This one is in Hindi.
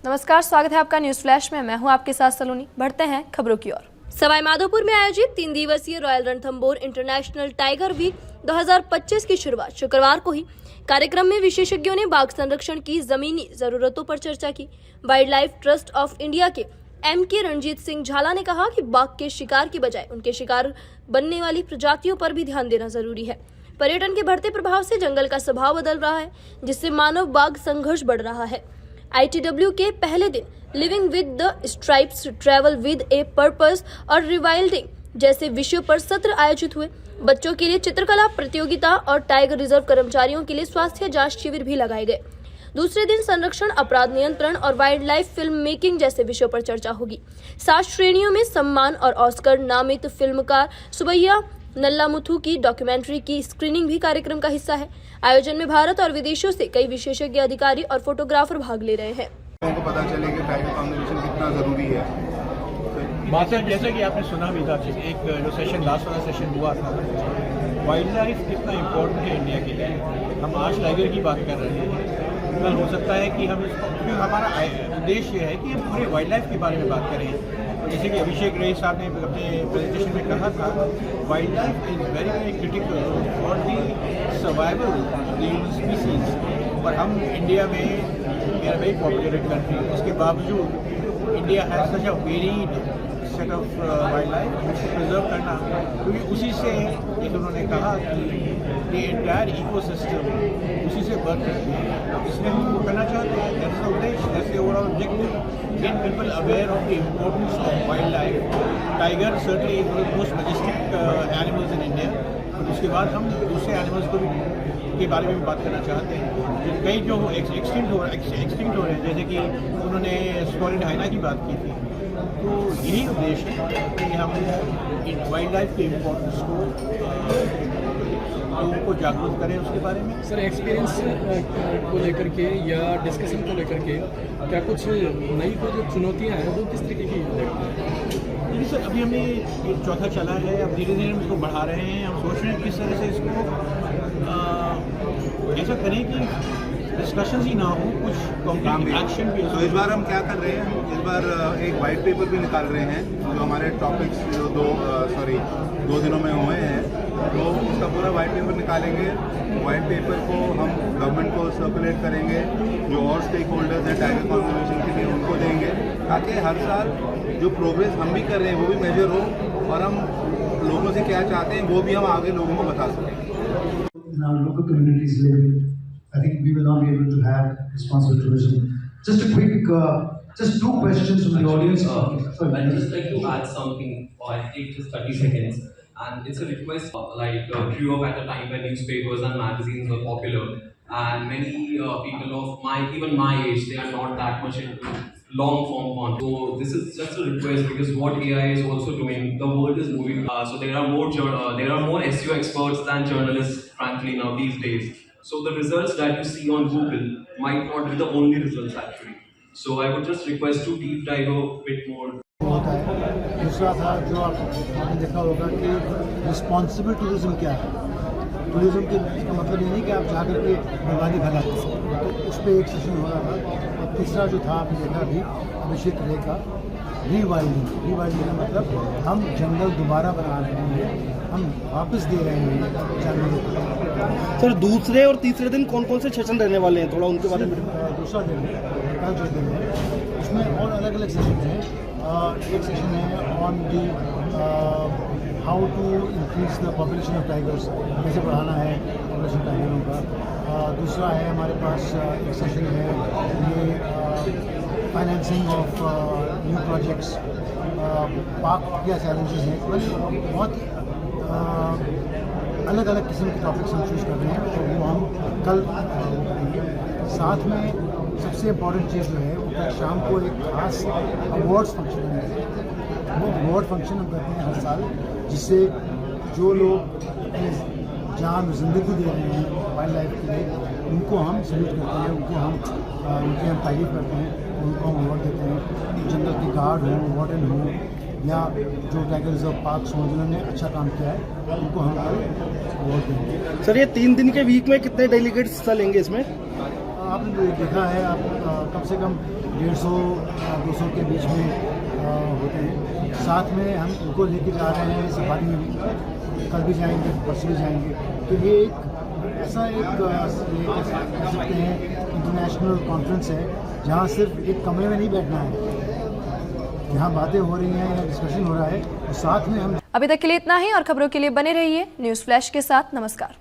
नमस्कार, स्वागत है आपका न्यूज फ्लैश में। मैं हूं आपके साथ सलोनी। बढ़ते हैं खबरों की ओर। सवाई माधोपुर में आयोजित 3 दिवसीय royal Ranthambore international tiger week 2025 की शुरुआत शुक्रवार को ही। कार्यक्रम में विशेषज्ञों ने बाघ संरक्षण की जमीनी जरूरतों पर चर्चा की। Wild life trust of India के MK रणजीत सिंह झाला ने कहा कि बाघ के शिकार की बजाय उनके शिकार बनने वाली प्रजातियों पर भी ध्यान देना जरूरी है। पर्यटन के बढ़ते प्रभाव से जंगल का स्वभाव बदल रहा है, जिससे मानव बाघ संघर्ष बढ़ रहा है। ITW के पहले दिन living with the stripes, travel with a purpose और रिवाइल्डिंग जैसे विषयों पर सत्र आयोजित हुए। बच्चों के लिए चित्रकला प्रतियोगिता और टाइगर रिजर्व कर्मचारियों के लिए स्वास्थ्य जांच शिविर भी लगाए गए। दूसरे दिन संरक्षण, अपराध नियंत्रण और वाइल्ड लाइफ फिल्म मेकिंग जैसे विषयों पर चर्चा होगी। 7 श्रेणियों में सम्मान और ऑस्कर नामित फिल्मकार सुबैया नल्लामुथु की डॉक्यूमेंट्री की स्क्रीनिंग भी कार्यक्रम का हिस्सा है। आयोजन में भारत और विदेशों से कई विशेषज्ञ अधिकारी और फोटोग्राफर भाग ले रहे हैं। लोगों को पता चले कि टाइगर कंजर्वेशन कितना जरूरी है। बात जैसे कि आपने सुना भी था, एक जो सेशन लास्ट वाला सेशन हुआ था, वाइल्ड लाइफ कितना इम्पोर्टेंट है इंडिया के लिए। हम आज टाइगर की बात कर रहे हैं, कल हो सकता है कि हम इसको, क्योंकि हमारा उद्देश्य है कि हम पूरे वाइल्ड लाइफ के बारे में बात करें। जैसे कि अभिषेक रे साहब ने अपने प्रेजेंटेशन में कहा था, wild life is very very critical for the survival of the human species. और हम इंडिया में वेरी पॉपुलेटेड कंट्री, उसके बावजूद India has such a varied set of wild life, उसको प्रिजर्व करना, क्योंकि उसी से, एक उन्होंने कहा कि द एंटायर इकोसिस्टम उसी से वर्क करती है। इसलिए हम वो करना चाहते हैं, दैट्स द उद्देश्य, that's the overall objective, get people aware of the importance of wildlife. Tiger certainly is one of the most majestic animals in India. और उसके बाद हम दूसरे एनिमल्स को भी के बारे में बात करना चाहते हैं। कई जो एक्सटिंक्ट हो रहे हैं, जैसे कि उन्होंने स्कॉलिड हाइना की बात की थी। तो यही उद्देश्य है कि हम वाइल्ड लाइफ के इम्पोर्टेंस को लोगों को जागरूक करें उसके बारे में। सर, एक्सपीरियंस को लेकर के या डिस्कशन को लेकर के क्या कुछ नई को जो चुनौतियां हैं वो किस तरीके की देखते हैं? देखिए सर, अभी हमने ये चौथा चला है, अब धीरे धीरे हम इसको बढ़ा रहे हैं। हम सोच रहे हैं किस तरह से इसको ऐसा करें कि डिस्कशन ही ना हो, कुछ कॉन्क्रीट एक्शन भी हो। तो इस बार हम क्या कर रहे हैं, इस बार एक वाइट पेपर भी निकाल रहे हैं, जो हमारे टॉपिक्स जो दो दिनों में हुए हैं, तो उसका पूरा वाइट पेपर निकालेंगे। वाइट पेपर को हम गवर्नमेंट को सर्कुलेट करेंगे, जो और स्टेक होल्डर्स हैं टाइगर कंजर्वेशन के लिए उनको देंगे, ताकि हर साल जो प्रोग्रेस हम भी कर रहे हैं वो भी मेजर हो, और हम लोगों से क्या चाहते हैं वो भी हम आगे लोगों को बता सकें। I think we will not be able to have responsible tourism. Just a quick, just 2 questions from the audience. I'd just like to add something, or I'll take just 30 seconds. And it's a request, grew up at a time when newspapers and magazines were popular, and many people of even my age, they are not that much into long form content. So this is just a request, because what AI is also doing, the world is moving. So there are more SEO experts than journalists, frankly, now these days. So the results that you see on Google might not be the only results actually. So I would just request to deep dive a bit more. होता है। दूसरा था जो आपने देखा होगा कि रिस्पॉन्सिबल टूरिज्म क्या है। टूरिज्म के इसका मतलब ये नहीं कि आप जाकर के बीमारी फैलाते हैं, तो उस पर एक सेशन हो रहा था। और तीसरा जो था आपने देखा अभी अभिषेक रे का रीवाइल्डिंग का मतलब हम जंगल दोबारा बना रहे हैं, हम वापस दे रहे हैं जानवरों को। सर, दूसरे और तीसरे दिन कौन कौन से सेशन रहने वाले हैं, थोड़ा उनके बारे में? दूसरा दिन कल जो दिन है उसमें और अलग अलग सेशन हैं। एक सेशन है on the how to increase the population of tigers, कैसे बढ़ाना है पॉपुलेशन टाइगरों का। दूसरा है हमारे पास एक सेशन है ये financing of new projects, park क्या चैलेंजेस हैं। बहुत अलग अलग किस्म के टॉपिक्स हम चूज़ कर रहे हैं, तो वो हम कल साथ में सबसे इम्पॉर्टेंट चीज़ जो है वो कल शाम को एक खास अवार्ड्स फंक्शन है। वो अवार्ड फंक्शन हम करते हैं हर साल, जिससे जो लोग अपनी जान ज़िंदगी दे रहे हैं वाइल्ड लाइफ के लिए, उनको हम सल्यूट करते हैं, उनकी हम तारीफ करते हैं, उनको हम अवार्ड देते हैं। जंगल के गार्ड हों, वार्डन हों, या जो टाइगर रिजर्व पार्क्स हों जिन्होंने अच्छा काम किया है, उनको हम अवार्ड देंगे। सर, ये 3 दिन के वीक में कितने डेलीगेट्स हिस्सा लेंगे इसमें? आपने देखा है, आप कम से कम 150-200 के बीच में होते हैं। साथ में हम उनको लेके जा रहे हैं सफारी में भी, कल भी जाएंगे, परसों भी जाएंगे। तो ये एक ऐसा एक कह सकते हैं इंटरनेशनल कॉन्फ्रेंस है जहाँ सिर्फ एक कमरे में नहीं बैठना है, जहाँ बातें हो रही हैं या डिस्कशन हो रहा है, और साथ में हम। अभी तक के लिए इतना ही और खबरों के लिए बने रहिए न्यूज़ फ्लैश के साथ। नमस्कार।